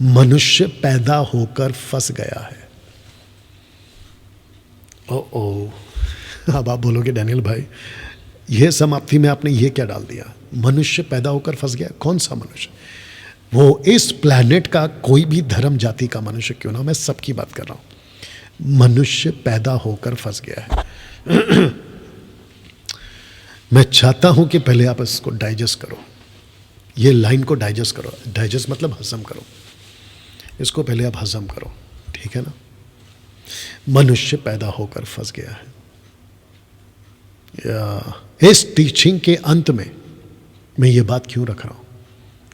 मनुष्य पैदा होकर फंस गया है। ओ अब आप बोलोगे डैनियल भाई ये समाप्ति में आपने ये क्या डाल दिया, मनुष्य पैदा होकर फंस गया। कौन सा मनुष्य? वो इस प्लैनेट का कोई भी धर्म जाति का मनुष्य क्यों ना हो, मैं सबकी बात कर रहा हूं। मनुष्य पैदा होकर फंस गया है। मैं चाहता हूं कि पहले आप इसको डाइजेस्ट करो, ये लाइन को डाइजेस्ट करो। डाइजेस्ट मतलब हजम करो, इसको पहले आप हजम करो, ठीक है ना। मनुष्य पैदा होकर फंस गया है। इस टीचिंग के अंत में मैं ये बात क्यों रख रहा हूं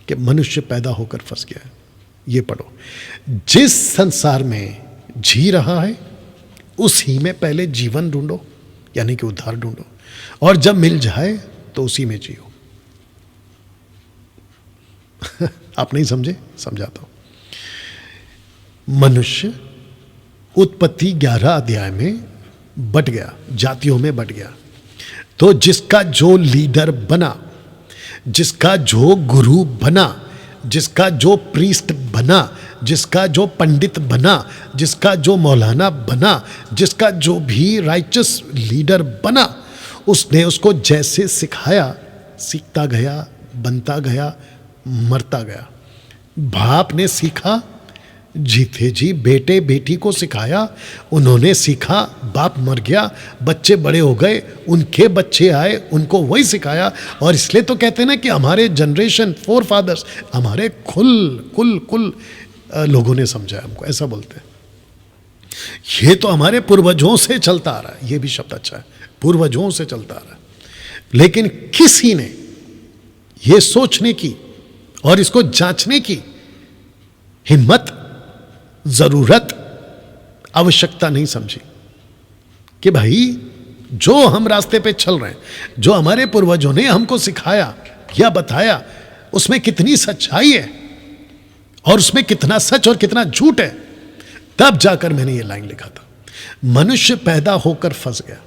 कि मनुष्य पैदा होकर फंस गया है। ये पढ़ो, जिस संसार में जी रहा है उसी में पहले जीवन ढूंढो, यानी कि उद्धार ढूंढो, और जब मिल जाए तो उसी में जियो। आप नहीं समझे, समझाता हूं। मनुष्य उत्पत्ति 11 अध्याय में बट गया, जातियों में बट गया। तो जिसका जो लीडर बना, जिसका जो गुरु बना, जिसका जो प्रीस्ट बना, जिसका जो पंडित बना, जिसका जो मौलाना बना, जिसका जो भी राइचस लीडर बना, उसने उसको जैसे सिखाया सीखता गया, बनता गया, मरता गया। बाप ने सीखा, जीते जी बेटे बेटी को सिखाया, उन्होंने सीखा, बाप मर गया, बच्चे बड़े हो गए, उनके बच्चे आए, उनको वही सिखाया। और इसलिए तो कहते हैं ना कि हमारे जनरेशन फोर फादर्स, हमारे कुल लोगों ने समझा हमको, ऐसा बोलते हैं। ये तो हमारे पूर्वजों से चलता आ रहा है, ये भी शब्द अच्छा है, पूर्वजों से चलता आ रहा है। लेकिन किसी ने ये सोचने की और इसको जांचने की हिम्मत, जरूरत, आवश्यकता नहीं समझी कि भाई जो हम रास्ते पे चल रहे हैं, जो हमारे पूर्वजों ने हमको सिखाया या बताया, उसमें कितनी सच्चाई है और उसमें कितना सच और कितना झूठ है। तब जाकर मैंने ये लाइन लिखा था, मनुष्य पैदा होकर फंस गया।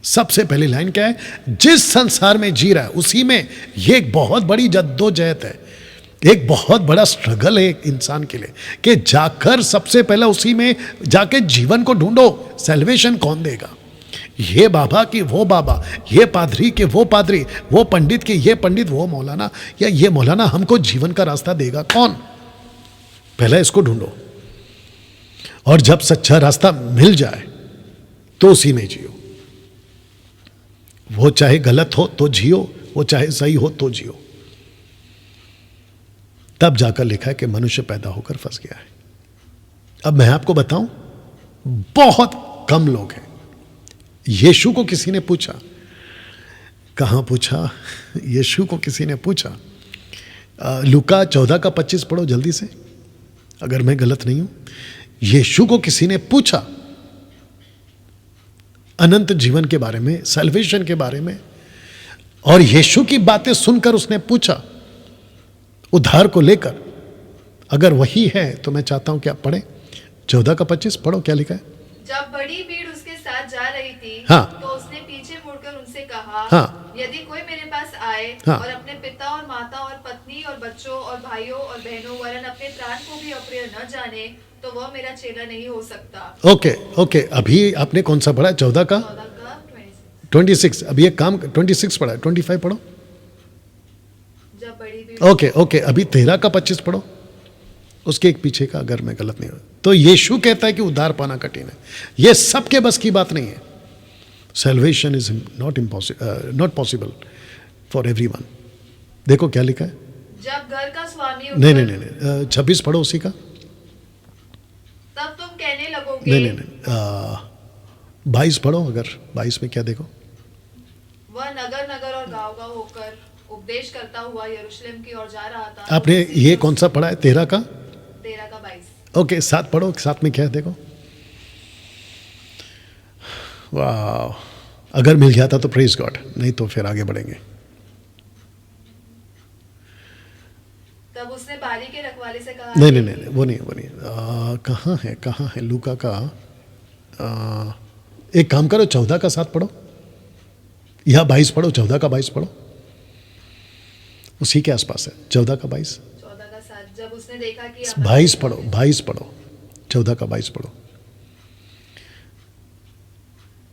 सबसे पहली लाइन क्या है? जिस संसार में जी रहा है उसी में, ये एक बहुत बड़ी जद्दोजहद है, एक बहुत बड़ा स्ट्रगल है एक इंसान के लिए कि जाकर सबसे पहले उसी में जाके जीवन को ढूंढो। सैल्वेशन कौन देगा? ये बाबा कि वो बाबा, ये पादरी के वो पादरी, वो पंडित के ये पंडित, वो मौलाना या ये मौलाना हमको जीवन का रास्ता देगा कौन? पहले इसको ढूंढो, और जब सच्चा रास्ता मिल जाए तो उसी में जियो। वो चाहे गलत हो तो जियो, वो चाहे सही हो तो जियो। तब जाकर लिखा है कि मनुष्य पैदा होकर फंस गया है। अब मैं आपको बताऊं, बहुत कम लोग हैं। यीशु को किसी ने पूछा, कहां पूछा? यीशु को किसी ने पूछा, लूका 14 का 25 पढ़ो जल्दी से, अगर मैं गलत नहीं हूं। यीशु को किसी ने पूछा अनंत जीवन के बारे में, सैल्वेशन के बारे में, और यीशु की बातें सुनकर उसने पूछा उद्धार को लेकर। अगर वही है तो मैं चाहता हूं कि आप पढ़ें 14 का 25 पढ़ो, क्या लिखा है? जब बड़ी भीड़ उसके साथ जा रही थी, हाँ, तो उसने पीछे मुड़कर उनसे कहा, हाँ, यदि कोई मेरे पास आए, हाँ, और अपने पिता और माता और पत्नी और बच्चों और भाइयों और बहनों वरन अपने प्राण को भी अप्रिय न जाने, तो वह मेरा चेला नहीं हो सकता। ओके। अभी आपने कौन सा पढ़ा? 14 का 26। अभी एक काम, 26 पढ़ा, 25 पढ़ो। जब बड़ी भीड़, ओके, अभी 13 का 25 पढ़ो, उसके एक पीछे का, अगर मैं गलत नहीं हूं। तो यीशु कहता है कि उद्धार पाना कठिन है। यह सबके बस की बात नहीं है। Salvation is not possible for everyone. देखो क्या लिखा है। जब घर का स्वामी नहीं, 26 पढ़ो उसी का। तब तुम कहने लगोगे, नहीं, 22 पढ़ो, अगर 22 में क्या देखो। वह नगर नगर और गांव गांव होकर उपदेश करता हुआ यरूशलेम की ओर जा रहा था। आपने ये कौन सा पढ़ा है? 13 का 22। ओके, 7 पढ़ो, 7 में क्या है देखो। वाह, अगर मिल जाता तो प्रेज गॉड, नहीं तो फिर आगे बढ़ेंगे। तब उसने बारी के रखवाले से कहा, नहीं, वो नहीं। कहाँ है लूका का? एक काम करो, 14 का 7 पढ़ो, या 22 पढ़ो, 14 का 22 पढ़ो, उसी के आसपास है। 14 का 22। 14 का 7। जब उसने देखा कि 22 पढ़ो, 22 पढ़ो, 14 का 22 पढ़ो।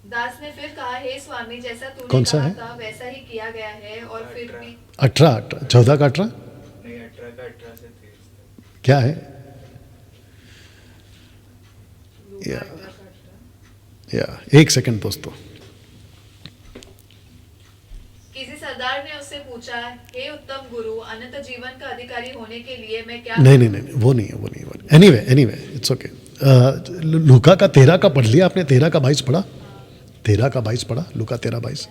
दास ने फिर कहा, हे स्वामी, जैसा तूने कौन सा कहा है? था वैसा ही किया गया है, और फिर भी 18, 14 का 18 नहीं, 18 का 18 से 23 क्या है? या एक सेकंड दोस्तों, किसी सरदार ने उससे पूछा, हे उत्तम गुरु, अनंत जीवन का अधिकारी होने के लिए मैं क्या नहीं नहीं नहीं, वो नहीं है, वो नहीं है। Anyway it's okay. लूका का 13 का पढ़ लिया आपने? 13 का 22 पढ़ा? 13 का 22 पढ़ा? लूका 13 22,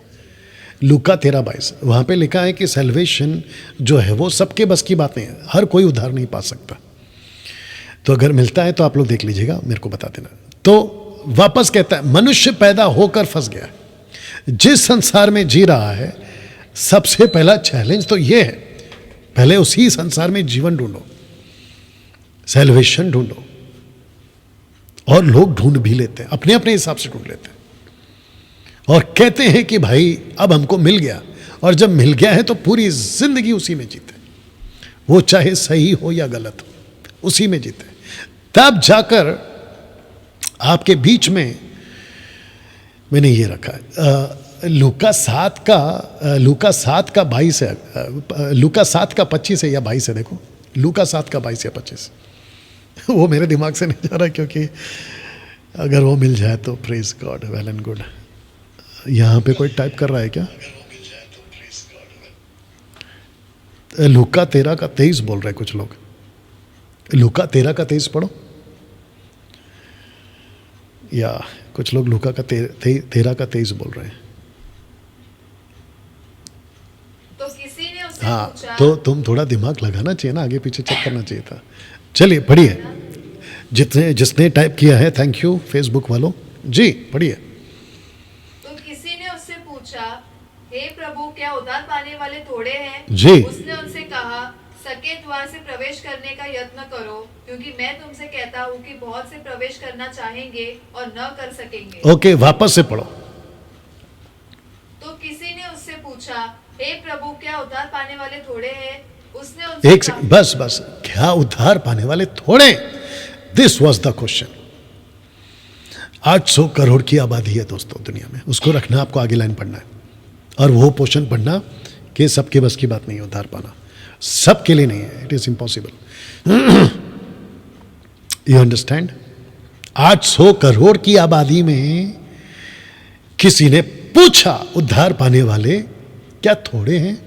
लूका 13 22, वहाँ पे लिखा है कि सेल्वेशन जो है वो सबके बस की बात नहीं है, हर कोई उद्धार नहीं पा सकता। तो अगर मिलता है तो आप लोग देख लीजिएगा, मेरे को बता देना। तो वापस कहता है, मनुष्य पैदा होकर फंस गया है, जिस संसार में जी रहा है सबसे पहला चैलेंज तो ये है, पहले उसी संसार में जीवन ढूंढो, सेल्वेशन ढूंढो। और लोग ढूंढ भी लेते हैं, अपने अपने हिसाब से ढूंढ लेते हैं, और कहते हैं कि भाई अब हमको मिल गया, और जब मिल गया है तो पूरी जिंदगी उसी में जीते, वो चाहे सही हो या गलत हो, उसी में जीते। तब जाकर आपके बीच में मैंने ये रखा है, लूका 7 का 22 है, लूका 7 का 25 है या 22 है, देखो लूका 7 का 22 या 25, वो मेरे दिमाग से नहीं जा रहा, क्योंकि अगर वो मिल जाए तो praise God, well and good. यहाँ पे कोई टाइप कर रहा है क्या? लूका 13 का 23 बोल रहे हैं कुछ लोग, लूका 13 का 23 पढ़ो, या कुछ लोग लूका का 13 का 23 बोल रहे हैं। तो किसी ने उससे हाँ, पूछा, तो तुम थोड़ा दिमाग लगाना चाहिए ना, आगे पीछे चेक करना चाहिए था। चलिए पढ़िए, जिसने टाइप किया है, थैंक यू फेसबुक वालों जी, पढ़िए। तो किसी ने उससे पूछा, हे प्रभु, क्या उद्धार पाने वाले थोड़े हैं? जी। उसने उनसे कहा, सके द्वार से प्रवेश करने का यत्न करो, क्योंकि मैं तुमसे कहता हूँ कि बहुत से प्रवेश करना चाहेंगे और न कर सकेंगे। ओके, वापस से पढ़ो। तो किसी ने उससे पूछा, हे प्रभु, क्या उद्धार पाने वाले थोड़े हैं? उसने उनसे एक सेकंड, बस, क्या उद्धार पाने वाले थोड़े? This was the question. 800 crore की आबादी है दोस्तों दुनिया में, उसको रखना, आपको आगे लाइन पढ़ना है, और वो पोर्शन पढ़ना कि सबके बस की बात नहीं है उद्धार पाना, सबके लिए नहीं है, it is impossible. You understand? 800 crore की आबादी में किसी ने पूछा, उद्धार पाने वाले क्या थोड़े हैं?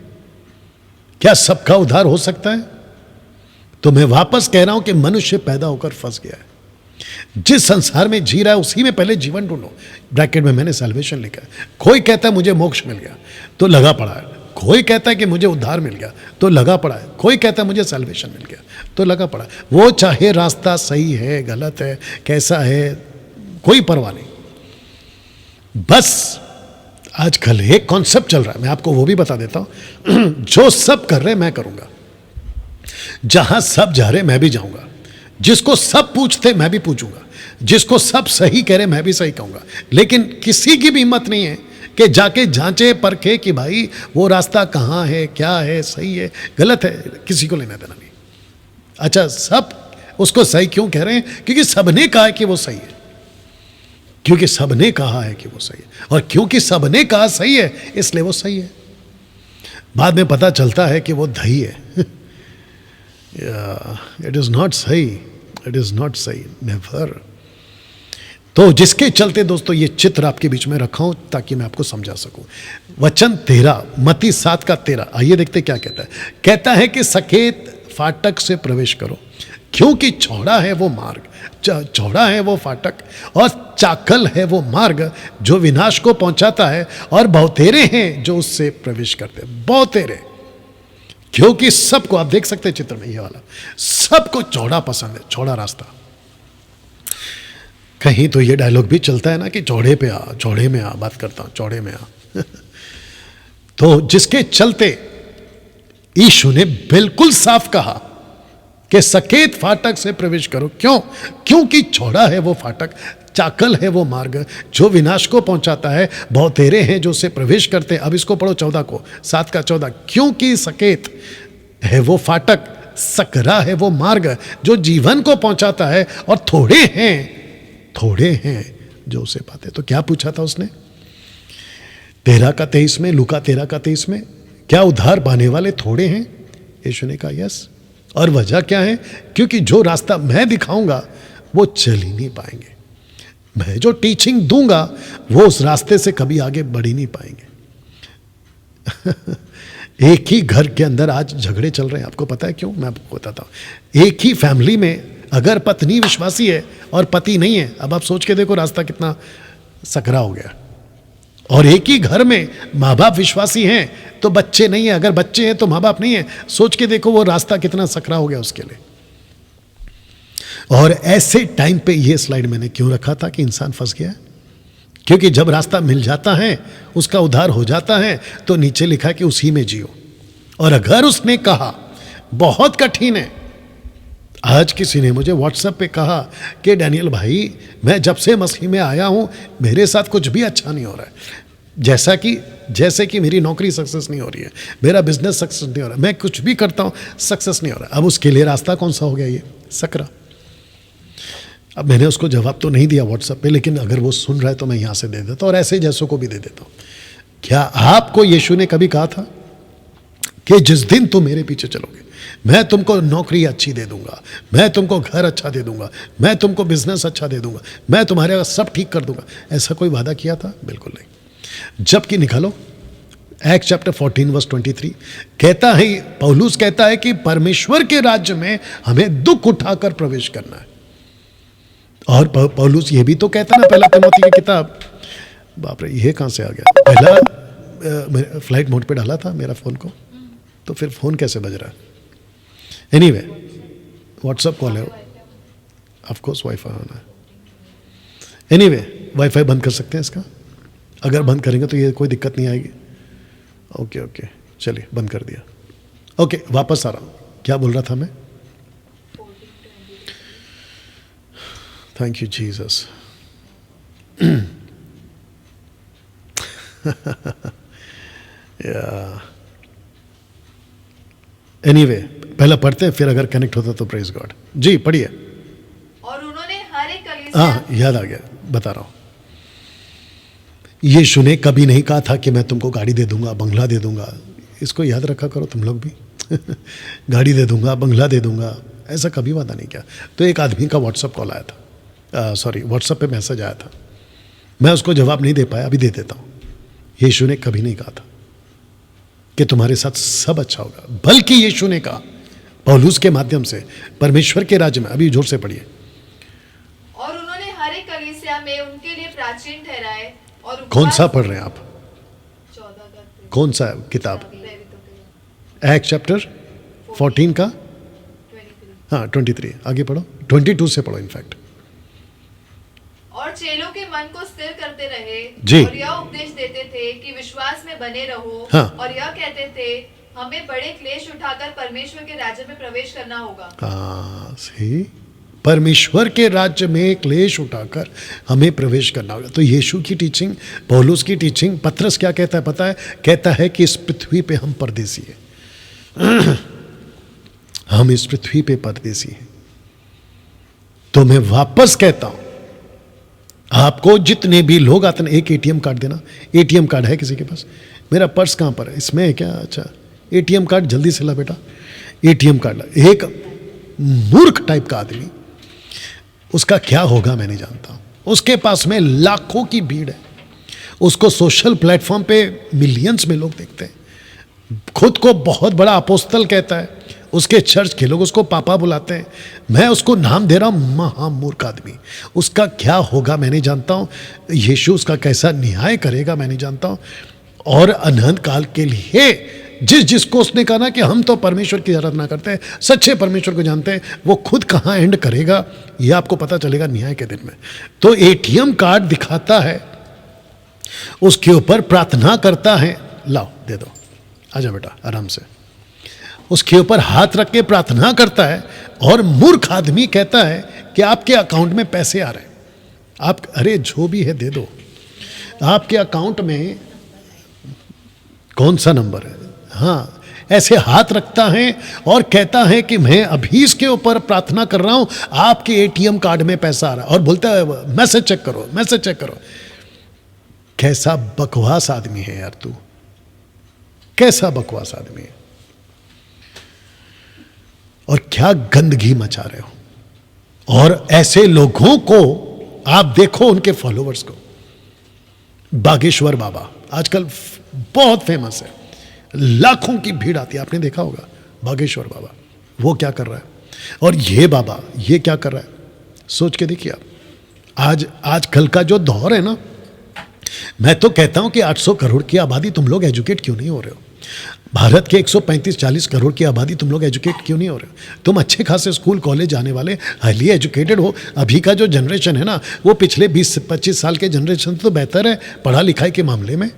क्या सबका उद्धार हो सकता है? तो मैं वापस कह रहा हूं कि मनुष्य पैदा होकर फंस गया है, जिस संसार में जी रहा है उसी में पहले जीवन ढूंढो। ब्रैकेट में मैंने सैल्वेशन लिखा है। कोई कहता है मुझे मोक्ष मिल गया तो लगा पड़ा है, कोई कहता है कि मुझे उद्धार मिल गया तो लगा पड़ा है, कोई कहता है मुझे सैल्वेशन मिल गया तो लगा पड़ा है। वो चाहे रास्ता सही है, गलत है, कैसा है, कोई परवाह नहीं। बस आजकल एक कॉन्सेप्ट चल रहा है, मैं आपको वो भी बता देता हूं। जो सब कर रहे मैं करूंगा, जहां सब जा रहे मैं भी जाऊंगा, जिसको सब पूछते मैं भी पूछूंगा, जिसको सब सही कह रहे मैं भी सही कहूंगा। लेकिन किसी की भी हिम्मत नहीं है कि जाके जांचे परखे कि भाई वो रास्ता कहाँ है, क्या है, सही है, गलत है, किसी को लेना देना नहीं। अच्छा, सब उसको सही क्यों कह रहे हैं? क्योंकि सबने कहा है कि वो सही है, क्योंकि सबने कहा है कि वो सही है, और क्योंकि सबने कहा सही है इसलिए वो सही है। बाद में पता चलता है कि वो दही है। इट इज नॉट सही, इट इज नॉट सही, नेवर। तो जिसके चलते दोस्तों ये चित्र आपके बीच में रखा हूं ताकि मैं आपको समझा सकूं। वचन 13, मत्ती 7 का 13, आइए देखते क्या कहता है। कहता है कि सकेत फाटक से प्रवेश करो, क्योंकि चौड़ा है वो मार्ग, चौड़ा है वो फाटक, और चाकल है वो मार्ग जो विनाश को पहुंचाता है, और बहुतेरे हैं जो उससे प्रवेश करते हैं। बहुतेरे, क्योंकि सबको, आप देख सकते हैं चित्र में ये वाला, सबको चौड़ा पसंद है, चौड़ा रास्ता। कहीं तो ये डायलॉग भी चलता है ना कि चौड़े पे आ, चौड़े में आ, बात करता हूं, चौड़े में आ। तो जिसके चलते यीशु ने बिल्कुल साफ कहा कि सकेत फाटक से प्रवेश करो। क्यों? क्योंकि चौड़ा है वो फाटक, चाकल है वो मार्ग जो विनाश को पहुंचाता है, बहुतेरे हैं जो उसे प्रवेश करते हैं। अब इसको पढ़ो 14 को, 7 का 14। क्योंकि सकेत है वो फाटक सकरा है वो मार्ग जो जीवन को पहुंचाता है, और थोड़े हैं जो उसे पाते। तो क्या पूछा था उसने 13:23 में, लूका 13:23 में, क्या उद्धार पाने वाले थोड़े हैं? यीशु ने कहा यस। और वजह क्या है? क्योंकि जो रास्ता मैं दिखाऊंगा वो चल ही नहीं पाएंगे। मैं जो टीचिंग दूंगा वो उस रास्ते से कभी आगे बढ़ ही नहीं पाएंगे। एक ही घर के अंदर आज झगड़े चल रहे हैं, आपको पता है क्यों? मैं आपको बताता हूं। एक ही फैमिली में अगर पत्नी विश्वासी है और पति नहीं है, अब आप सोच के देखो रास्ता कितना सकरा हो गया। और एक ही घर में माँ बाप विश्वासी हैं तो बच्चे नहीं है, अगर बच्चे हैं तो माँ बाप नहीं है, सोच के देखो वो रास्ता कितना सकरा हो गया उसके लिए। और ऐसे टाइम पे ये स्लाइड मैंने क्यों रखा था कि इंसान फंस गया, क्योंकि जब रास्ता मिल जाता है, उसका उद्धार हो जाता है, तो नीचे लिखा है कि उसी में जियो। और अगर उसने कहा बहुत कठिन है, आज किसी ने मुझे व्हाट्सएप पे कहा कि डैनियल भाई मैं जब से मसीह में आया हूं मेरे साथ कुछ भी अच्छा नहीं हो रहा है, जैसे कि मेरी नौकरी सक्सेस नहीं हो रही है, मेरा बिजनेस सक्सेस नहीं हो रहा है, मैं कुछ भी करता हूं सक्सेस नहीं हो रहा है। अब उसके लिए रास्ता कौन सा हो गया? ये सकरा। अब मैंने उसको जवाब तो नहीं दिया व्हाट्सएप पे, लेकिन अगर वो सुन रहा है तो मैं यहाँ से दे देता हूँ, और ऐसे जैसों को भी दे देता हूँ। क्या आपको यीशु ने कभी कहा था कि जिस दिन तुम मेरे पीछे चलोगे मैं तुमको नौकरी अच्छी दे दूंगा, मैं तुमको घर अच्छा दे दूंगा, मैं तुमको बिजनेस अच्छा दे दूंगा, मैं तुम्हारे सब ठीक कर दूंगा? ऐसा कोई वादा किया था? बिल्कुल नहीं। जबकि निकालो एक्ट चैप्टर 14:23 कहता है, पौलुस कहता है कि परमेश्वर के राज्य में हमें दुख उठाकर प्रवेश करना है। और पौलुस ये भी तो कहता ना, पहला तिमोथी की किताब, बाप रे ये कहाँ से आ गया? पहला फ्लाइट मोड पे डाला था मेरा फ़ोन को, तो फिर फ़ोन कैसे बज रहा है? एनीवे व्हाट्सएप कॉल है, ऑफ कोर्स वाईफाई होना है। एनीवे वाईफाई बंद कर सकते हैं इसका, अगर बंद करेंगे तो ये कोई दिक्कत नहीं आएगी। ओके चलिए बंद कर दिया। ओके वापस आ रहा हूँ, क्या बोल रहा था मैं? Thank you Jesus. एनीवे पहला पढ़ते हैं, फिर अगर कनेक्ट होता तो प्रेज गॉड। जी पढ़िए। और उन्होंने हर एक कलीसिया, हाँ याद आ गया, बता रहा हूं। यीशु ने कभी नहीं कहा था कि मैं तुमको गाड़ी दे दूंगा, बंगला दे दूंगा। इसको याद रखा करो तुम लोग भी। गाड़ी दे दूंगा, बंगला दे दूंगा, ऐसा कभी वादा नहीं किया। तो एक आदमी का व्हाट्सएप कॉल आया था, व्हाट्सएप पे मैसेज आया था, मैं उसको जवाब नहीं दे पाया, अभी दे देता हूं। यीशु ने कभी नहीं कहा था कि तुम्हारे साथ सब अच्छा होगा, बल्कि यीशु ने कहा पौलुस के माध्यम से परमेश्वर के राज्य में, अभी जोर से पढ़िए, और उन्होंने हर एक कलीसिया में उनके लिए प्राचीन ठहराए और कौन सा पढ़ रहे हैं आप? 14 का कौन सा किताब? प्रेरितों के एक्ट चैप्टर 14 का 23। हाँ 23, आगे पढ़ो, 22 से पढ़ो इनफैक्ट। और चेलों के मन को स्थिर करते रहे जी। और यह उपदेश देते थे कि विश्वास में बने रहो, हाँ। और यह कहते थे हमें बड़े क्लेश उठाकर परमेश्वर के राज्य में प्रवेश करना होगा। हाँ सही, परमेश्वर के राज्य में क्लेश उठाकर हमें प्रवेश करना होगा। तो यीशु की टीचिंग, पौलुस की टीचिंग, पत्रस क्या कहता है पता है? कहता है कि इस पृथ्वी पे हम परदेसी हैं। हम इस पृथ्वी पे परदेसी हैं। तो मैं वापस कहता हूं, आपको जितने भी लोग आते हैं, एक एटीएम कार्ड देना। एटीएम कार्ड है किसी के पास? मेरा पर्स कहाँ पर है? इसमें है क्या? अच्छा एटीएम कार्ड जल्दी से ला बेटा, एटीएम कार्ड ला। एक मूर्ख टाइप का आदमी, उसका क्या होगा मैं नहीं जानता। उसके पास में लाखों की भीड़ है, उसको सोशल प्लेटफॉर्म पे मिलियंस में लोग देखते हैं, खुद को बहुत बड़ा अपोस्तल कहता है, उसके चर्च के लोग उसको पापा बुलाते हैं। मैं उसको नाम दे रहा हूं महामूर्ख आदमी। उसका क्या होगा मैं नहीं जानता हूं, यीशु उसका कैसा न्याय करेगा मैं नहीं जानता हूं। और अनंत काल के लिए जिसको उसने कहा ना कि हम तो परमेश्वर की जरूरत ना करते, सच्चे परमेश्वर को जानते हैं, वो खुद कहाँ एंड करेगा ये आपको पता चलेगा न्याय के दिन में। तो एटीएम कार्ड दिखाता है, उसके ऊपर प्रार्थना करता है, लाओ दे दो, आजा बेटा आराम से, उसके ऊपर हाथ रख के प्रार्थना करता है। और मूर्ख आदमी कहता है कि आपके अकाउंट में पैसे आ रहे हैं, आप अरे जो भी है दे दो। आपके अकाउंट में कौन सा नंबर है? हाँ ऐसे हाथ रखता है और कहता है कि मैं अभी इसके ऊपर प्रार्थना कर रहा हूं, आपके एटीएम कार्ड में पैसा आ रहा है, और बोलता है मैसेज चेक करो, मैसेज चेक करो। कैसा बकवास आदमी है यार तू, कैसा बकवास आदमी है, और क्या गंदगी मचा रहे हो। और ऐसे लोगों को आप देखो, उनके फॉलोअर्स को। बागेश्वर बाबा आजकल बहुत फेमस है, लाखों की भीड़ आती है, आपने देखा होगा बागेश्वर बाबा। वो क्या कर रहा है, और ये बाबा ये क्या कर रहा है, सोच के देखिए आप। आजकल का जो दौर है ना, मैं तो कहता हूं कि 800 करोड़ की आबादी, तुम लोग एजुकेट क्यों नहीं हो रहे हो? भारत के 135-40 करोड़ की आबादी, तुम लोग एजुकेट क्यों नहीं हो रहे हो? तुम अच्छे खासे स्कूल कॉलेज जाने वाले हाईली एजुकेटेड हो। अभी का जो जनरेशन है ना, वो पिछले 20-25 साल के जनरेशन तो बेहतर है पढ़ा लिखाई के मामले में।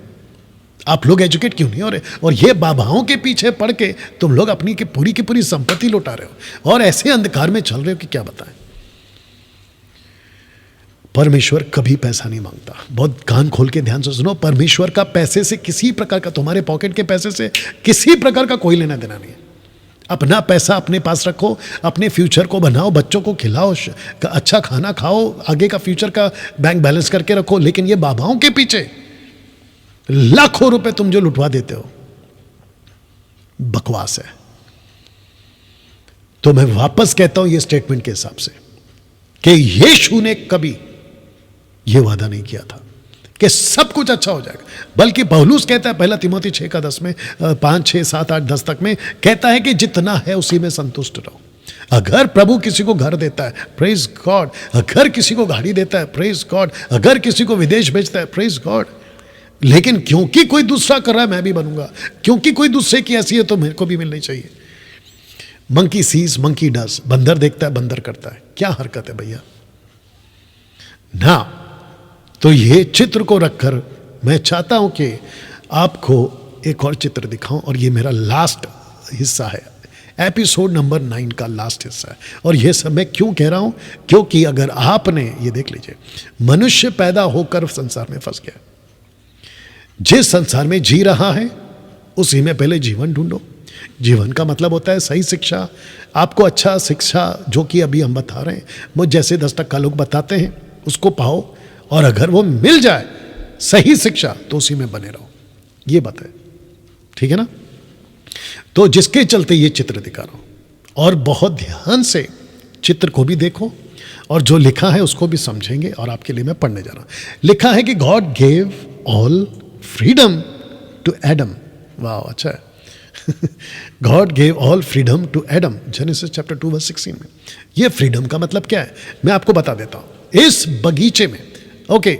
आप लोग एजुकेट क्यों नहीं हो रहे? और ये बाबाओं के पीछे पड़ के तुम लोग अपनी की पूरी संपत्ति लौटा रहे हो, और ऐसे अंधकार में चल रहे हो कि क्या बताएं। परमेश्वर कभी पैसा नहीं मांगता। बहुत कान खोल के ध्यान से सुनो, परमेश्वर का पैसे से किसी प्रकार का, तुम्हारे पॉकेट के पैसे से किसी प्रकार का कोई लेना देना नहीं है। अपना पैसा अपने पास रखो, अपने फ्यूचर को बनाओ, बच्चों को खिलाओ, अच्छा खाना खाओ, आगे का फ्यूचर का बैंक बैलेंस करके रखो। लेकिन ये बाबाओं के पीछे लाखों रुपए तुम जो लुटवा देते हो, बकवास है। तो मैं वापस कहता हूं ये स्टेटमेंट के हिसाब से कि यीशु ने कभी यह वादा नहीं किया था कि सब कुछ अच्छा हो जाएगा, बल्कि पौलुस कहता है पहला तिमोथी 6:10 में, 5, 6, 7, 8, 10 तक में कहता है कि जितना है उसी में संतुष्ट रहो। अगर प्रभु किसी को घर देता है, प्रेज गॉड। अगर किसी को गाड़ी देता है, प्रेज गॉड। अगर किसी को विदेश भेजता है, प्रेज गॉड। लेकिन क्योंकि कोई दूसरा कर रहा है मैं भी बनूंगा, क्योंकि कोई दूसरे की ऐसी है तो मेरे को भी मिलनी चाहिए। मंकी सीज मंकी डज, बंदर देखता है बंदर करता है। क्या हरकत है भैया ना। तो ये चित्र को रखकर मैं चाहता हूं कि आपको एक और चित्र दिखाऊं, और ये मेरा लास्ट हिस्सा है, एपिसोड नंबर 9 का लास्ट हिस्सा है। और ये सब मैं क्यों कह रहा हूं, क्योंकि अगर आपने ये देख लीजिए, मनुष्य पैदा होकर संसार में फंस गया। जिस संसार में जी रहा है उसी में पहले जीवन ढूंढो। जीवन का मतलब होता है सही शिक्षा। आपको अच्छा शिक्षा, जो कि अभी हम बता रहे हैं, मुझ जैसे 10% लोग बताते हैं, उसको पाओ, और अगर वो मिल जाए सही शिक्षा तो उसी में बने रहो। ये बात है, ठीक है ना। तो जिसके चलते ये चित्र दिखा रहा हूं, और बहुत ध्यान से चित्र को भी देखो, और जो लिखा है उसको भी समझेंगे। और आपके लिए मैं पढ़ने जा रहा हूं। लिखा है कि God gave all freedom to Adam. वाह, अच्छा है। God gave all freedom to Adam, Genesis chapter 2:16 में। ये फ्रीडम का मतलब क्या है मैं आपको बता देता हूं। इस बगीचे में, ओके,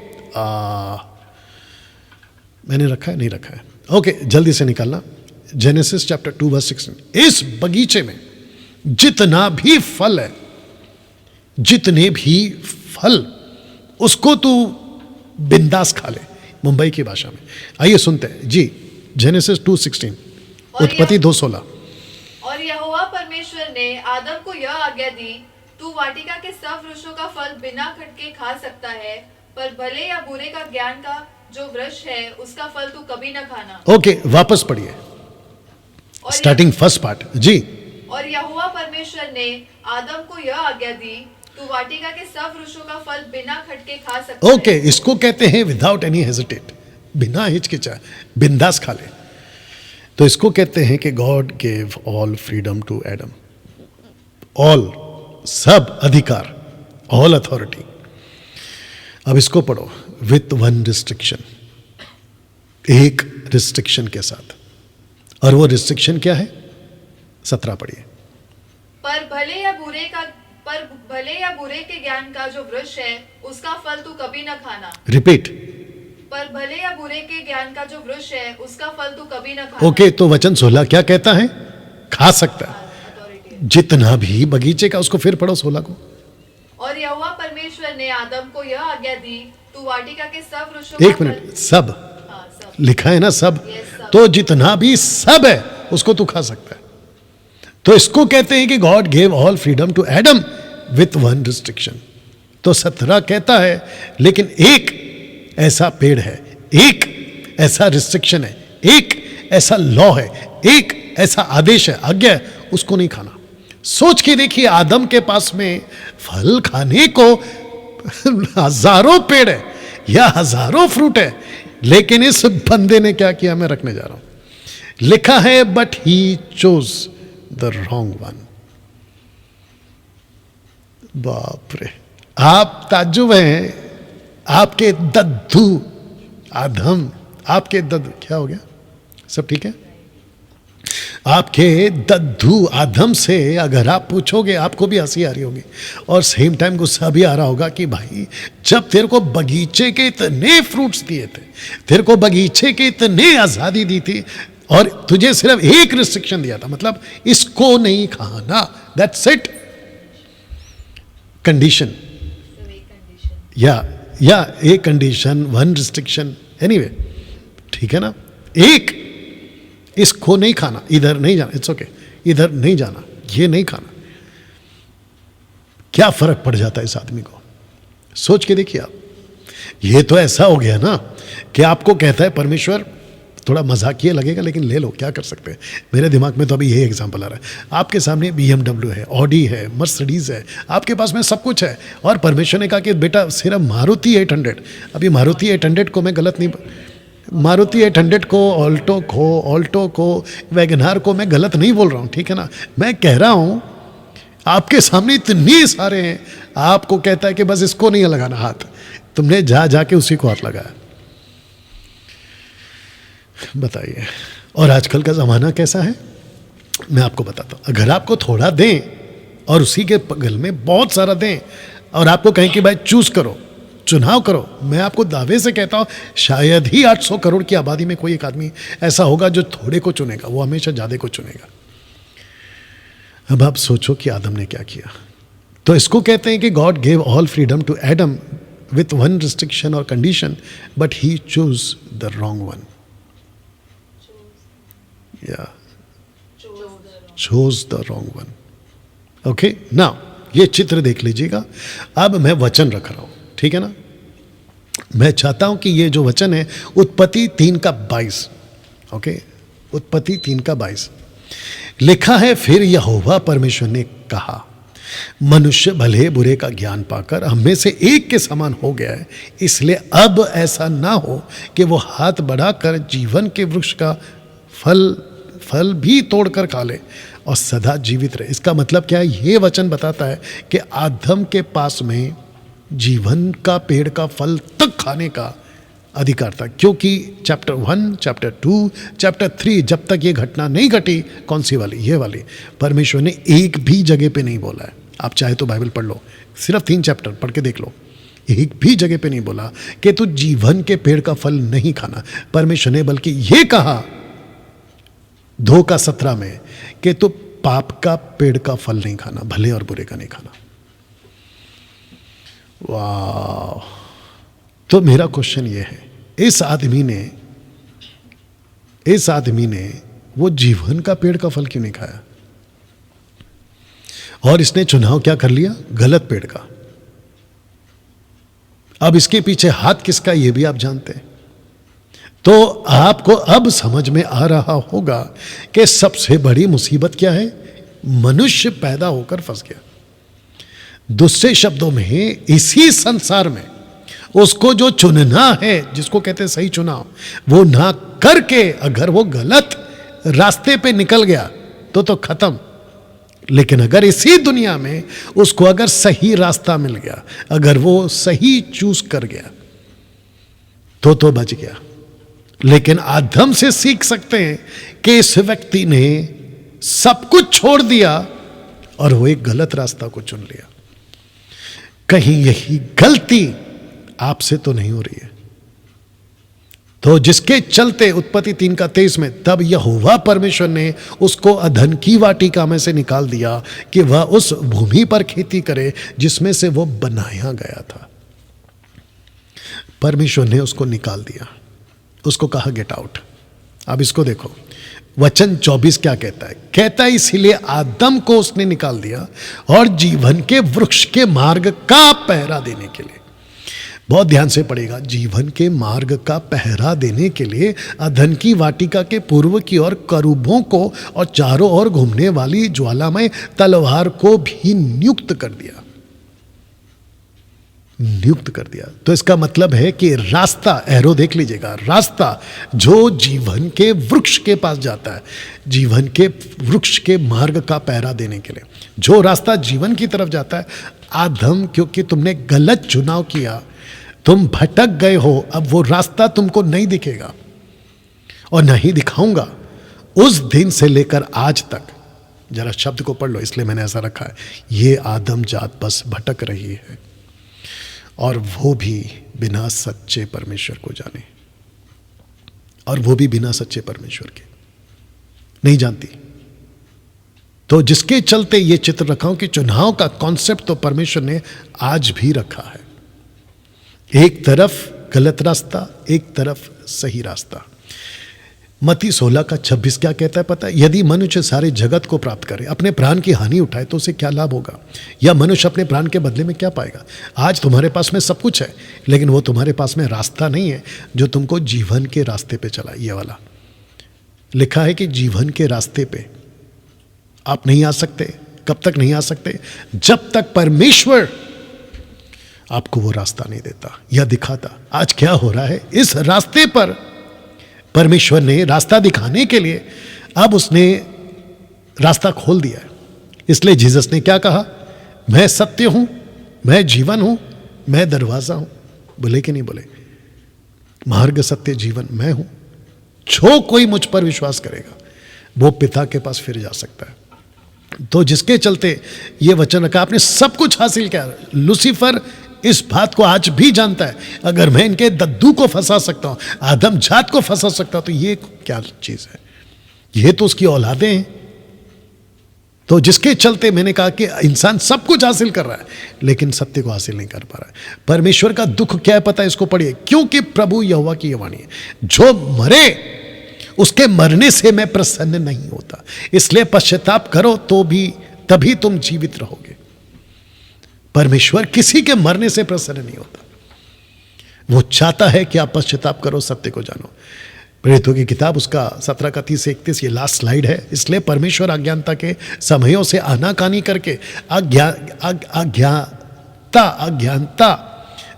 मैंने रखा है, नहीं रखा है, ओके, जल्दी से निकालना। जेनेसिस चैप्टर 2:16, इस बगीचे में जितना भी फल है, जितने भी फल, उसको तू बिंदास खा ले, मुंबई की भाषा में। आइए सुनते हैं जी, जेनेसिस 2:16, उत्पत्ति 2:16। और यहोवा परमेश्वर ने आदम को यह आज्ञा दी, तू वाटिका के सब वृक्षों का फल बिना खटके खा सकता है, पर भले या बुरे का ज्ञान का जो वृक्ष है उसका फल तू कभी न खाना। ओके, वापस पढ़िए, स्टार्टिंग फर्स्ट पार्ट जी। और यहोवा परमेश्वर ने आदम को यह आज्ञा दी, तू वाटिका के सब वृक्षों का फल बिना खटके खा सकता है। ओके, इसको कहते हैं विदाउट एनी हेजिटेट, बिना हिचकिचाए बिंदास खा ले। तो इसको कहते हैं कि God gave all freedom to Adam. All, सब अधिकार, ऑल अथॉरिटी। अब इसको पढ़ो, विथ वन रिस्ट्रिक्शन, एक रिस्ट्रिक्शन के साथ। और वो रिस्ट्रिक्शन क्या है? 17 पढ़िए। पर भले या बुरे के ज्ञान का जो वृक्ष है उसका फल तू कभी न खाना। रिपीट। पर भले या बुरे के ज्ञान का जो वृक्ष है उसका फल तू कभी न खाना। ओके, तो वचन 16 क्या कहता है? खा सकता है जितना भी बगीचे का। उसको फिर पढ़ो 16 को। और यहोवा परमेश्वर ने आदम को यह आज्ञा दी, तू वाटिका के सब वृक्षों एक मिनट, सब लिखा है ना, सब। सब। तो जितना भी सब है उसको तू खा सकता है। तो इसको कहते हैं कि God gave all freedom to Adam with one restriction. तो 17 कहता है लेकिन एक ऐसा पेड़ है, एक ऐसा रिस्ट्रिक्शन है, एक ऐसा लॉ है, एक ऐसा आदेश है, आज्ञा है, उसको नहीं खाना। सोच के देखिए, आदम के पास में फल खाने को हजारों पेड़ है या हजारों फ्रूट है, लेकिन इस बंदे ने क्या किया, मैं रखने जा रहा हूं। लिखा है but he chose the wrong one. बाप रे, आप ताज्जुब हैं, आपके दद्दू आदम, आपके दद्दू, क्या हो गया, सब ठीक है? आपके दद्दू आदम से अगर आप पूछोगे, आपको भी हंसी आ रही होगी और सेम टाइम गुस्सा भी आ रहा होगा कि भाई, जब तेरे को बगीचे के इतने फ्रूट्स दिए थे, तेरे को बगीचे के इतने आज़ादी दी थी और तुझे सिर्फ एक रिस्ट्रिक्शन दिया था, मतलब इसको नहीं खाना, दैट्स इट, कंडीशन, या एक कंडीशन, वन रिस्ट्रिक्शन, एनीवे, ठीक है ना, एक, इसको नहीं खाना, इधर नहीं जाना, इट्स ओके, इधर नहीं जाना, ये नहीं खाना। क्या फर्क पड़ जाता है इस आदमी को, सोच के देखिए आप। ये तो ऐसा हो गया ना कि आपको कहता है परमेश्वर, थोड़ा मजाकिया लगेगा लेकिन ले लो, क्या कर सकते हैं। मेरे दिमाग में तो अभी यही एग्जांपल आ रहा है, आपके सामने BMW है, ऑडी है, मर्सिडीज है, आपके पास में सब कुछ है, और परमेश्वर ने कहा कि बेटा सिर्फ मारुति 800, अभी मारुति 800 को मैं गलत नहीं, मारुति 800 को, ऑल्टो को, वैगनार को मैं गलत नहीं बोल रहा हूँ, ठीक है ना। मैं कह रहा हूँ आपके सामने इतने सारे हैं, आपको कहता है कि बस इसको नहीं लगाना हाथ, तुमने जाके उसी को हाथ लगाया। बताइए, और आजकल का ज़माना कैसा है मैं आपको बताता हूँ। अगर आपको थोड़ा दें और उसी के बगल में बहुत सारा दें और आपको कहें कि भाई चूज करो, चुनाव करो, मैं आपको दावे से कहता हूँ शायद ही 800 करोड़ की आबादी में कोई एक आदमी ऐसा होगा जो थोड़े को चुनेगा, वो हमेशा ज़्यादा को चुनेगा। अब आप सोचो कि आदम ने क्या किया। तो इसको कहते हैं कि God gave all freedom to Adam with one restriction और condition, but he choose the wrong one, या chose the wrong one. Okay, now ये चित्र देख लीजिएगा। अब मैं वचन रख रहा हूं, ठीक है ना। मैं चाहता हूं कि ये जो वचन है उत्पत्ति 3:22, ओके, उत्पत्ति 3:22 लिखा है, फिर यहोवा परमेश्वर ने कहा, मनुष्य भले बुरे का ज्ञान पाकर हम में से एक के समान हो गया है, इसलिए अब ऐसा ना हो कि वो हाथ बढ़ाकर जीवन के वृक्ष का फल भी तोड़कर खा ले और सदा जीवित रहे। इसका मतलब क्या है? ये वचन बताता है कि आदम के पास में जीवन का पेड़ का फल तक खाने का अधिकार था, क्योंकि चैप्टर 1, चैप्टर 2, चैप्टर 3 जब तक ये घटना नहीं घटी, कौन सी वाली, ये वाली, परमेश्वर ने एक भी जगह पे नहीं बोला है। आप चाहे तो बाइबल पढ़ लो, सिर्फ 3 चैप्टर पढ़ के देख लो, एक भी जगह पे नहीं बोला कि तू जीवन के पेड़ का फल नहीं खाना। परमेश्वर ने बल्कि ये कहा 2:17 में कि तू पाप का पेड़ का फल नहीं खाना, भले और बुरे का नहीं खाना। वाह! तो मेरा क्वेश्चन ये है, इस आदमी ने वो जीवन का पेड़ का फल क्यों नहीं खाया? और इसने चुनाव क्या कर लिया? गलत पेड़ का। अब इसके पीछे हाथ किसका, ये भी आप जानते हैं। तो आपको अब समझ में आ रहा होगा कि सबसे बड़ी मुसीबत क्या है? मनुष्य पैदा होकर फंस गया। दूसरे शब्दों में, इसी संसार में उसको जो चुनना है, जिसको कहते हैं सही चुनाव, वो ना करके अगर वो गलत रास्ते पे निकल गया तो खत्म। लेकिन अगर इसी दुनिया में उसको अगर सही रास्ता मिल गया, अगर वो सही चूज कर गया तो बच गया। लेकिन आदम से सीख सकते हैं कि इस व्यक्ति ने सब कुछ छोड़ दिया और वो एक गलत रास्ता को चुन लिया। कहीं यही गलती आपसे तो नहीं हो रही है? तो जिसके चलते उत्पत्ति 3:23 में, तब यहोवा परमेश्वर ने उसको अधन की वाटिका में से निकाल दिया कि वह उस भूमि पर खेती करे जिसमें से वो बनाया गया था। परमेश्वर ने उसको निकाल दिया, उसको कहा गेट आउट। अब इसको देखो, वचन 24 क्या कहता है? कहता है, इसीलिए आदम को उसने निकाल दिया और जीवन के वृक्ष के मार्ग का पहरा देने के लिए। बहुत ध्यान से पड़ेगा। जीवन के मार्ग का पहरा देने के लिए अधन की वाटिका के पूर्व की ओर करूबों को और चारों ओर घूमने वाली ज्वालामय तलवार को भी नियुक्त कर दिया। नियुक्त कर दिया तो इसका मतलब है कि रास्ता, एरो देख लीजिएगा, रास्ता जो जीवन के वृक्ष के पास जाता है, जीवन के वृक्ष के मार्ग का पहरा देने के लिए जो रास्ता जीवन की तरफ जाता है, आदम क्योंकि तुमने गलत चुनाव किया, तुम भटक गए हो, अब वो रास्ता तुमको नहीं दिखेगा और नहीं दिखाऊंगा। उस दिन से लेकर आज तक, जरा शब्द को पढ़ लो, इसलिए मैंने ऐसा रखा है, ये आदम जात बस भटक रही है और वो भी बिना सच्चे परमेश्वर को जाने, और वो भी बिना सच्चे परमेश्वर के नहीं जानती। तो जिसके चलते ये चित्र रखा हूं कि चुनाव का कॉन्सेप्ट तो परमेश्वर ने आज भी रखा है। एक तरफ गलत रास्ता, एक तरफ सही रास्ता। मत्ती 16:26 क्या कहता है पता है? यदि मनुष्य सारे जगत को प्राप्त करे, अपने प्राण की हानि उठाए, तो उसे क्या लाभ होगा? या मनुष्य अपने प्राण के बदले में क्या पाएगा? आज तुम्हारे पास में सब कुछ है, लेकिन वो तुम्हारे पास में रास्ता नहीं है जो तुमको जीवन के रास्ते पे चला। ये वाला लिखा है कि जीवन के रास्ते पे आप नहीं आ सकते। कब तक नहीं आ सकते? जब तक परमेश्वर आपको वो रास्ता नहीं देता या दिखाता। आज क्या हो रहा है? इस रास्ते पर परमेश्वर ने रास्ता दिखाने के लिए अब उसने रास्ता खोल दिया है। इसलिए जीसस ने क्या कहा? मैं सत्य हूं, मैं जीवन हूं, मैं दरवाजा हूं। बोले कि नहीं बोले? मार्ग सत्य जीवन मैं हूं। जो कोई मुझ पर विश्वास करेगा वो पिता के पास फिर जा सकता है। तो जिसके चलते ये वचन रखा, आपने सब कुछ हासिल किया। लूसीफर इस बात को आज भी जानता है, अगर मैं इनके दद्दू को फंसा सकता हूं, आदम जात को फंसा सकता हूं, तो ये क्या चीज है? ये तो उसकी औलादें हैं। तो जिसके चलते मैंने कहा कि इंसान सब कुछ हासिल कर रहा है लेकिन सत्य को हासिल नहीं कर पा रहा है। परमेश्वर का दुख क्या है पता है? इसको पढ़िए। क्योंकि प्रभु यहोवा की यह वाणी है, जो मरे उसके मरने से मैं प्रसन्न नहीं होता, इसलिए पश्चाताप करो तो भी तभी तुम जीवित रहोगे। परमेश्वर किसी के मरने से प्रसन्न नहीं होता। वो चाहता है कि आप पश्चाताप करो, सत्य को जानो। प्रेरितों की किताब उसका 17:30-31 ये लास्ट स्लाइड है। इसलिए परमेश्वर अज्ञानता के समयों से आनाकानी करके अज्ञानता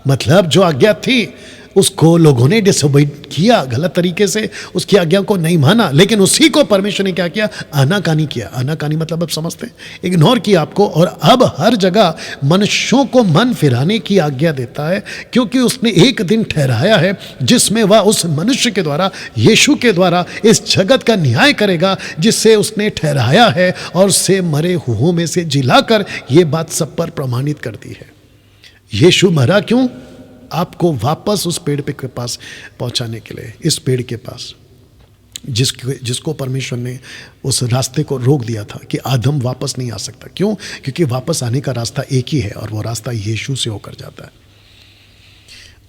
मतलब जो आज्ञा थी उसको लोगों ने डिसोबे किया, गलत तरीके से उसकी आज्ञा को नहीं माना, लेकिन उसी को परमेश्वर ने क्या किया? आनाकानी किया। आनाकानी मतलब अब समझते हैं, इग्नोर किया आपको, और अब हर जगह मनुष्यों को मन फिराने की आज्ञा देता है, क्योंकि उसने एक दिन ठहराया है जिसमें वह उस मनुष्य के द्वारा, यीशु के द्वारा इस जगत का न्याय करेगा, जिससे उसने ठहराया है और से मरे हुओं में से जिलाकर ये बात सब पर प्रमाणित करती है। यीशु मरा क्यों? आपको वापस उस पेड़ के पास पहुंचाने के लिए। इस पेड़ के पास जिसको परमेश्वर ने उस रास्ते को रोक दिया था कि आदम वापस नहीं आ सकता। क्यों? क्योंकि वापस आने का रास्ता एक ही है और वो रास्ता यीशु से होकर जाता है।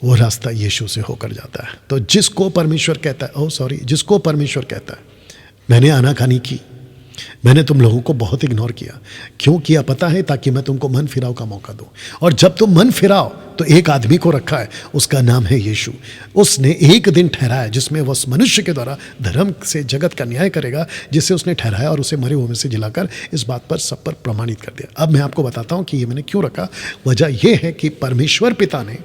वो रास्ता यीशु से होकर जाता है। तो जिसको परमेश्वर कहता है, जिसको परमेश्वर कहता है मैंने आनाकानी की, मैंने तुम लोगों को बहुत इग्नोर किया। क्यों किया पता है? ताकि मैं तुमको मन फिराव का मौका दूं। और जब तुम मन फिराओ तो एक आदमी को रखा है, उसका नाम है यीशु। उसने एक दिन ठहराया जिसमें वह मनुष्य के द्वारा धर्म से जगत का न्याय करेगा, जिससे उसने ठहराया और उसे मरे हुए में से जिलाकर इस बात पर सब पर प्रमाणित कर दिया। अब मैं आपको बताता हूं कि ये मैंने क्यों रखा। वजह यह है कि परमेश्वर पिता ने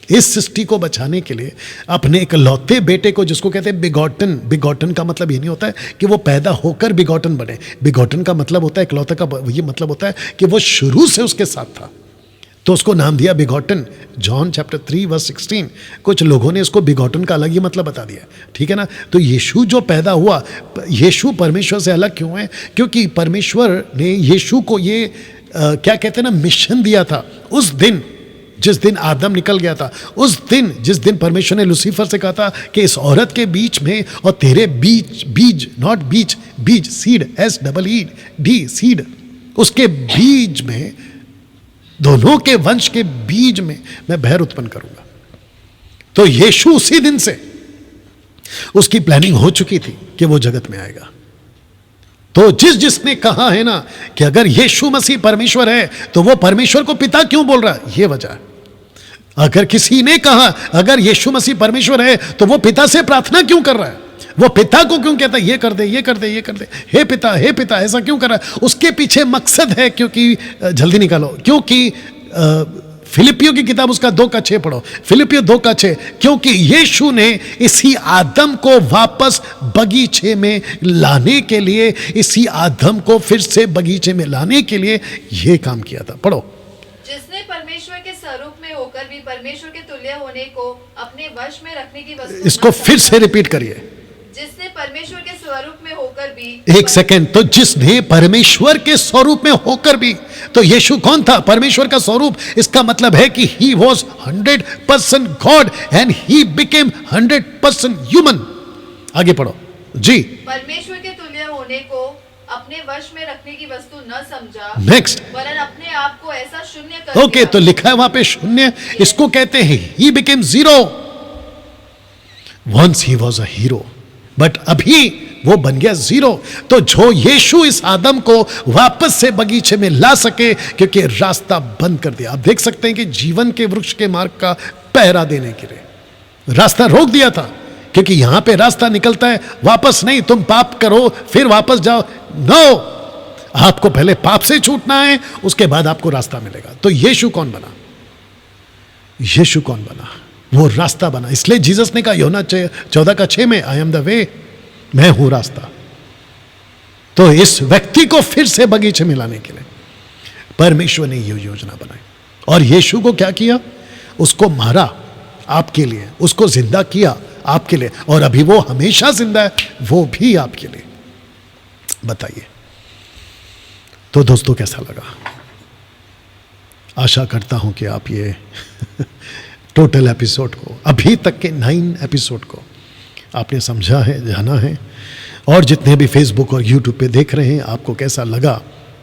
इस सृष्टि को बचाने के लिए अपने इकलौते बेटे को, जिसको कहते हैं बिगॉटन, बिगॉटन का मतलब ये नहीं होता है कि वो पैदा होकर बिगॉटन बने। बिगॉटन का मतलब होता है, इकलौते का ये मतलब होता है कि वो शुरू से उसके साथ था, तो उसको नाम दिया बिगॉटन। John chapter 3:16। कुछ लोगों ने इसको बिगॉटन का अलग ही मतलब बता दिया, ठीक है ना। तो यीशु जो पैदा हुआ, यीशु परमेश्वर से अलग क्यों है? क्योंकि परमेश्वर ने यीशु को ये क्या कहते हैं ना, मिशन दिया था। उस दिन जिस दिन आदम निकल गया था, उस दिन जिस दिन परमेश्वर ने लूसीफर से कहा था कि इस औरत के बीच में और तेरे बीज नॉट बीच, बीज सीड, SEED सीड, उसके बीज में, दोनों के वंश के बीज में मैं भय उत्पन्न करूंगा। तो यीशु उसी दिन से उसकी प्लानिंग हो चुकी थी कि वो जगत में आएगा। तो जिसने कहा है ना कि अगर यीशु मसीह परमेश्वर है तो वो परमेश्वर को पिता क्यों बोल रहा है? ये वजह है। अगर किसी ने कहा अगर यीशु मसीह परमेश्वर है तो वो पिता से प्रार्थना क्यों कर रहा है? वो पिता को क्यों कहता है ये कर दे, ये कर दे, ये कर दे, हे पिता ऐसा क्यों कर रहा है? उसके पीछे मकसद है, क्योंकि जल्दी निकालो, क्योंकि फिलिपियों की किताब उसका 2:6 पढ़ो, फिलिपियों 2:6, क्योंकि यीशु ने इसी आदम को वापस बगीचे में लाने के लिए, इसी आदम को फिर से बगीचे में लाने के लिए यह काम किया था। पढ़ो। जिसने परमेश्वर के स्वरूप में होकर भी परमेश्वर के तुल्य होने को अपने वश में रखने की वस्तु इसको न फिर से समझा। रिपीट करिए। जिसने परमेश्वर के स्वरूप में होकर भी एक सेकेंड, तो जिसने परमेश्वर के स्वरूप में होकर भी, तो यीशु कौन था? परमेश्वर का स्वरूप। इसका मतलब है कि he was 100% God and he became 100% human. आगे पढ़ो जी। परमेश्वर के तुल्य होने को अपने वश में रखने की वस्तु न समझा, नेक्स्ट। वरन अपने आप को ऐसा शून्य कर ओके, दिया। तो लिखा है वहां पे शून्य, इसको कहते हैं he became zero. Once he was a hero, but अभी वो बन गया जीरो। तो जो यीशु इस आदम को वापस से बगीचे में ला सके, क्योंकि रास्ता बंद कर दिया। आप देख सकते हैं कि जीवन के वृक्ष के मार्ग का पहरा देने के लिए रास्ता रोक दिया था, क्योंकि यहां पे रास्ता निकलता है वापस नहीं, तुम पाप करो फिर वापस जाओ। नो, आपको पहले पाप से छूटना है, उसके बाद आपको रास्ता मिलेगा। तो यीशु कौन बना? यीशु कौन बना? वो रास्ता बना। इसलिए जीसस ने कहा यूहन्ना 14:6 में, आई एम द वे, मैं हूं रास्ता। तो इस व्यक्ति को फिर से बगीचे में लाने के लिए परमेश्वर ने ये योजना बनाई। और यीशु को क्या किया? उसको मारा आपके लिए, उसको जिंदा किया आपके लिए, और अभी वो हमेशा जिंदा है, वो भी आपके लिए। बताइए। तो दोस्तों कैसा लगा? आशा करता हूं कि आप ये टोटल एपिसोड को, अभी तक के 9 एपिसोड को आपने समझा है, जाना है, और जितने भी फेसबुक और यूट्यूब पे देख रहे हैं, आपको कैसा लगा